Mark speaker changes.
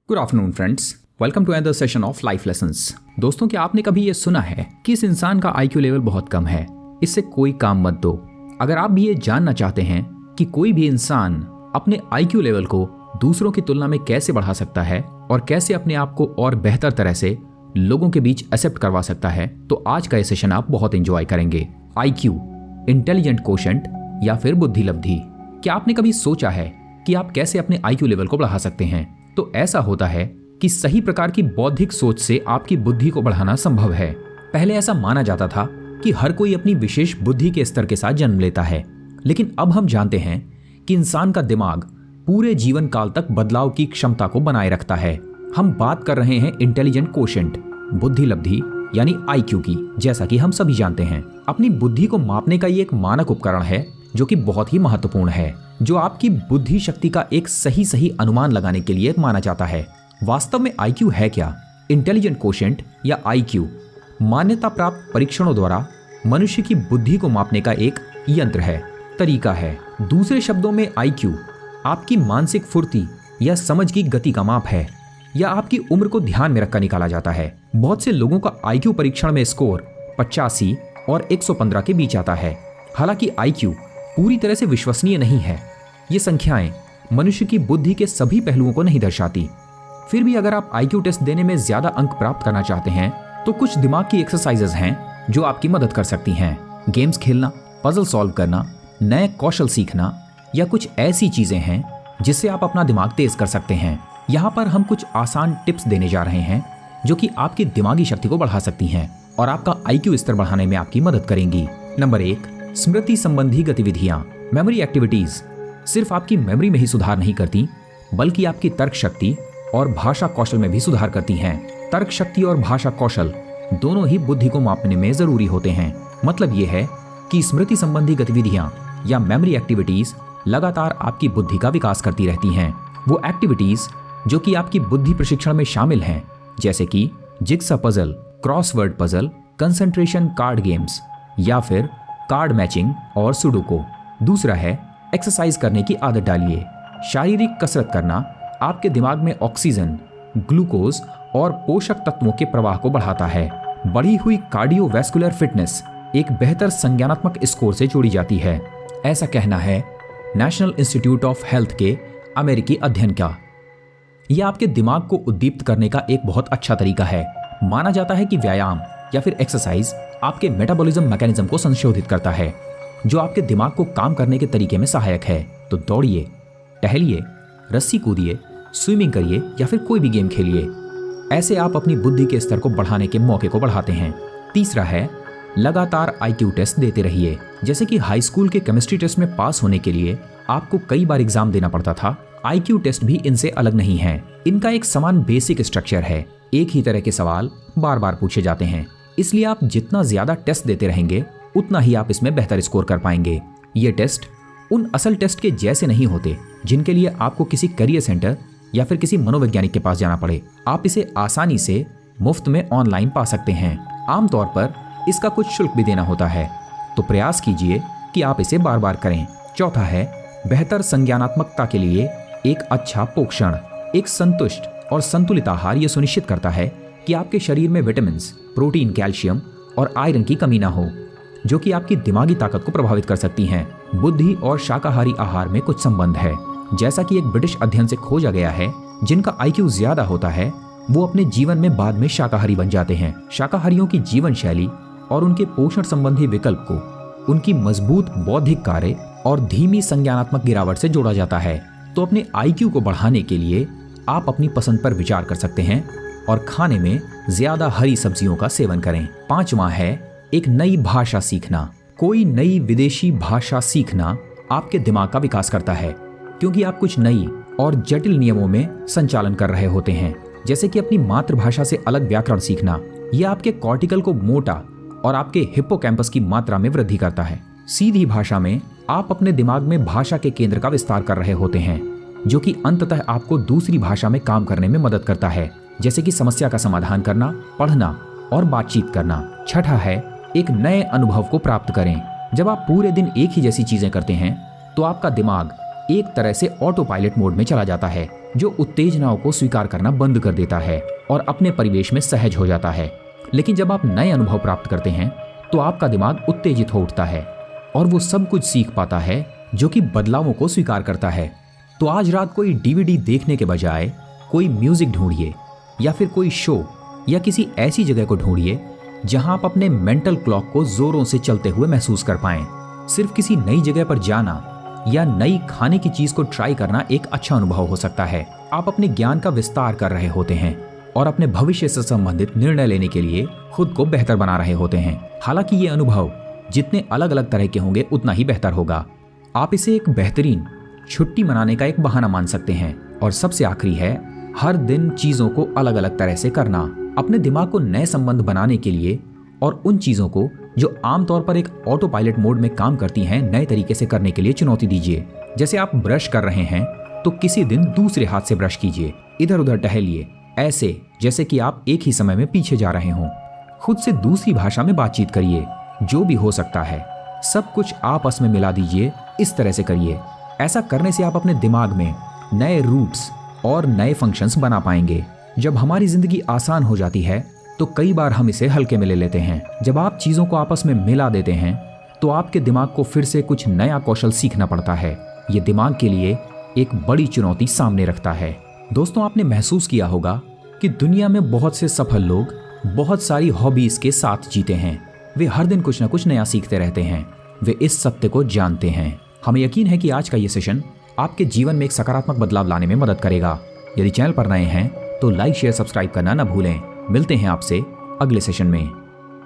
Speaker 1: Good afternoon friends, welcome to another session of life lessons. दोस्तों, क्या आपने कभी ये सुना है कि इस इंसान का आईक्यू लेवल बहुत कम है, इससे कोई काम मत दो। अगर आप भी ये जानना चाहते हैं कि कोई भी इंसान अपने आईक्यू लेवल को दूसरों की तुलना में कैसे बढ़ा सकता है और कैसे अपने आप को और बेहतर तरह से लोगों के बीच एक्सेप्ट करवा सकता है, तो आज का ये सेशन आप बहुत एंजॉय करेंगे। आईक्यू, इंटेलिजेंट कोशेंट या फिर बुद्धि लब्धि। क्या आपने कभी सोचा है कि आप कैसे अपने आईक्यू लेवल को बढ़ा सकते हैं? तो ऐसा होता है कि सही प्रकार की बौद्धिक सोच से आपकी बुद्धि को बढ़ाना संभव है। पहले ऐसा माना जाता था कि हर कोई अपनी विशेष बुद्धि के स्तर के साथ जन्म लेता है, लेकिन अब हम जानते हैं कि इंसान का दिमाग पूरे जीवन काल तक बदलाव की क्षमता को बनाए रखता है। हम बात कर रहे हैं इंटेलिजेंट कोशेंट, बुद्धि लब्धि यानी आईक्यू की। जैसा कि हम सभी जानते हैं, अपनी बुद्धि को मापने का ये एक मानक उपकरण है जो कि बहुत ही महत्वपूर्ण है, जो आपकी बुद्धि शक्ति का एक सही अनुमान लगाने के लिए माना जाता है। वास्तव में आईक्यू है क्या? इंटेलिजेंट कोशेंट या आईक्यू मान्यता प्राप्त परीक्षणों द्वारा मनुष्य की बुद्धि को मापने का एक यंत्र है, तरीका है। दूसरे शब्दों में आईक्यू आपकी मानसिक फुर्ती या समझ की गति का माप है, या आपकी उम्र को ध्यान में रखकर निकाला जाता है। बहुत से लोगों का आईक्यू परीक्षण में स्कोर 85 और 115 के बीच आता है। हालांकि आईक्यू पूरी तरह से विश्वसनीय नहीं है। ये संख्याएं मनुष्य की बुद्धि के सभी पहलुओं को नहीं दर्शाती। फिर भी अगर आप आईक्यू टेस्ट देने में ज्यादा अंक प्राप्त करना चाहते हैं तो कुछ दिमाग की एक्सरसाइजेज हैं जो आपकी मदद कर सकती हैं। गेम्स खेलना, पजल सॉल्व करना, नए कौशल सीखना या कुछ ऐसी चीजें हैं जिससे आप अपना दिमाग तेज कर सकते हैं। यहाँ पर हम कुछ आसान टिप्स देने जा रहे हैं जो कि आपकी दिमागी शक्ति को बढ़ा सकती हैं और आपका आईक्यू स्तर बढ़ाने में आपकी मदद करेंगी। नंबर 1, स्मृति संबंधी गतिविधियां, मेमोरी एक्टिविटीज सिर्फ आपकी मेमोरी में ही सुधार नहीं करती, बल्कि आपकी तर्क शक्ति और भाषा कौशल में भी सुधार करती हैं। तर्क शक्ति और भाषा कौशल दोनों ही बुद्धि को मापने में जरूरी होते हैं। मतलब यह है कि स्मृति संबंधी गतिविधियां या मेमोरी एक्टिविटीज लगातार आपकी बुद्धि का विकास करती रहती हैं। वो एक्टिविटीज जो कि आपकी बुद्धि प्रशिक्षण में शामिल हैं, जैसे कि jigsaw puzzle, crossword puzzle, concentration card games या फिर कार्ड मैचिंग और सुडोको। दूसरा है एक्सरसाइज करने की आदत डालिए। शारीरिक कसरत करना आपके दिमाग में ऑक्सीजन, ग्लूकोज और पोषक तत्वों के प्रवाह को बढ़ाता है। बढ़ी हुई कार्डियोवैस्कुलर फिटनेस एक बेहतर संज्ञानात्मक स्कोर से जोड़ी जाती है, ऐसा कहना है नेशनल इंस्टीट्यूट ऑफ हेल्थ के अमेरिकी अध्ययन का। यह आपके दिमाग को उद्दीप्त करने का एक बहुत अच्छा तरीका है। माना जाता है कि व्यायाम या फिर एक्सरसाइज आपके मेटाबॉलिज्म मैकेनिज्म को संशोधित करता है, जो आपके दिमाग को काम करने के तरीके में सहायक है। तो दौड़िए, टहलिए, रस्सी कूदिए, स्विमिंग करिए या फिर कोई भी गेम खेलिए। ऐसे आप अपनी बुद्धि के स्तर को बढ़ाने के मौके को बढ़ाते हैं। तीसरा है लगातार आईक्यू टेस्ट देते रहिए। जैसे कि हाई स्कूल के केमिस्ट्री टेस्ट में पास होने के लिए आपको कई बार एग्जाम देना पड़ता था, आईक्यू टेस्ट भी इनसे अलग नहीं है। इनका एक समान बेसिक स्ट्रक्चर है, एक ही तरह के सवाल बार बार पूछे जाते हैं, इसलिए आप जितना ज्यादा टेस्ट देते रहेंगे उतना ही आप इसमें बेहतर स्कोर कर पाएंगे। ये टेस्ट उन असल टेस्ट के जैसे नहीं होते जिनके लिए आपको किसी करियर सेंटर या फिर किसी मनोवैज्ञानिक के पास जाना पड़े। आप इसे आसानी से मुफ्त में ऑनलाइन पा सकते हैं। आमतौर पर इसका कुछ शुल्क भी देना होता है, तो प्रयास कीजिए कि आप इसे बार बार करें। चौथा है बेहतर संज्ञानात्मकता के लिए एक अच्छा पोषण। एक संतुष्ट और संतुलित आहार यह सुनिश्चित करता है कि आपके शरीर में विटामिन, प्रोटीन, कैल्शियम और आयरन की कमी ना हो, जो कि आपकी दिमागी ताकत को प्रभावित कर सकती हैं। बुद्धि और शाकाहारी आहार में कुछ संबंध है। जैसा कि एक ब्रिटिश अध्ययन से खोजा गया है, जिनका आईक्यू ज्यादा होता है वो अपने जीवन में बाद में शाकाहारी बन जाते हैं। शाकाहारियों की जीवन शैली और उनके पोषण संबंधी विकल्प को उनकी मजबूत बौद्धिक कार्य और धीमी संज्ञानात्मक गिरावट से जोड़ा जाता है। तो अपने आईक्यू को बढ़ाने के लिए आप अपनी पसंद पर विचार कर सकते हैं और खाने में ज्यादा हरी सब्जियों का सेवन करें। पांचवा है एक नई भाषा सीखना। कोई नई विदेशी भाषा सीखना आपके दिमाग का विकास करता है, क्योंकि आप कुछ नई और जटिल नियमों में संचालन कर रहे होते हैं। जैसे कि अपनी मातृभाषा से अलग व्याकरण सीखना, यह आपके कॉर्टिकल को मोटा और आपके हिप्पोकैम्पस की मात्रा में वृद्धि करता है। सीधी भाषा में आप अपने दिमाग में भाषा के केंद्र का विस्तार कर रहे होते हैं, जो कि अंततः आपको दूसरी भाषा में काम करने में मदद करता है, जैसे कि समस्या का समाधान करना, पढ़ना और बातचीत करना। छठा है एक नए अनुभव को प्राप्त करें। जब आप पूरे दिन एक ही जैसी चीजें करते हैं तो आपका दिमाग एक तरह से ऑटो पायलट मोड में चला जाता है। जो उत्तेजनाओं को स्वीकार करना बंद कर देता है और अपने परिवेश में सहज हो जाता है। लेकिन जब आप नए अनुभव प्राप्त करते हैं तो आपका दिमाग उत्तेजित हो उठता है और वो सब कुछ सीख पाता है जो कि बदलावों को स्वीकार करता है। तो आज रात कोई डीवीडी देखने के बजाय कोई म्यूजिक ढूंढिए या फिर कोई शो या किसी ऐसी जगह को ढूंढिए जहां आप अपने मेंटल क्लॉक को जोरों से चलते हुए महसूस कर पाएं। सिर्फ किसी नई जगह पर जाना या नई खाने की चीज को ट्राई करना एक अच्छा अनुभव हो सकता है। आप अपने ज्ञान का विस्तार कर रहे होते हैं और अपने भविष्य से संबंधित निर्णय लेने के लिए खुद को बेहतर बना रहे होते हैं। हालांकि ये अनुभव जितने अलग अलग तरह के होंगे उतना ही बेहतर होगा। आप इसे एक बेहतरीन छुट्टी मनाने का एक बहाना मान सकते हैं। और सबसे आखिरी है, हर दिन चीजों को अलग अलग तरह से करना। अपने दिमाग को नए संबंध बनाने के लिए और उन चीजों को जो आमतौर पर एक ऑटो पायलट मोड में काम करती हैं नए तरीके से करने के लिए चुनौती दीजिए। जैसे आप ब्रश कर रहे हैं तो किसी दिन दूसरे हाथ से ब्रश कीजिए, इधर उधर टहलिए, ऐसे जैसे कि आप एक ही समय में पीछे जा रहे हों। खुद से दूसरी भाषा में बातचीत करिए, जो भी हो सकता है सब कुछ आपस में मिला दीजिए। इस तरह से करिए। ऐसा करने से आप अपने दिमाग में नए रूट्स और नए फंक्शंस बना पाएंगे। जब हमारी जिंदगी आसान हो जाती है तो कई बार हम इसे हल्के में ले लेते हैं। जब आप चीजों को आपस में मिला देते हैं तो आपके दिमाग को फिर से कुछ नया कौशल सीखना पड़ता है। ये दिमाग के लिए एक बड़ी चुनौती सामने रखता है। दोस्तों, आपने महसूस किया होगा कि दुनिया में बहुत से सफल लोग बहुत सारी हॉबीज के साथ जीते हैं। वे हर दिन कुछ ना कुछ नया सीखते रहते हैं। वे इस सत्य को जानते हैं। हमें यकीन है कि आज का ये सेशन आपके जीवन में एक सकारात्मक बदलाव लाने में मदद करेगा। यदि चैनल पर नए हैं तो लाइक शेयर सब्सक्राइब करना न भूलें। मिलते हैं आपसे अगले सेशन में।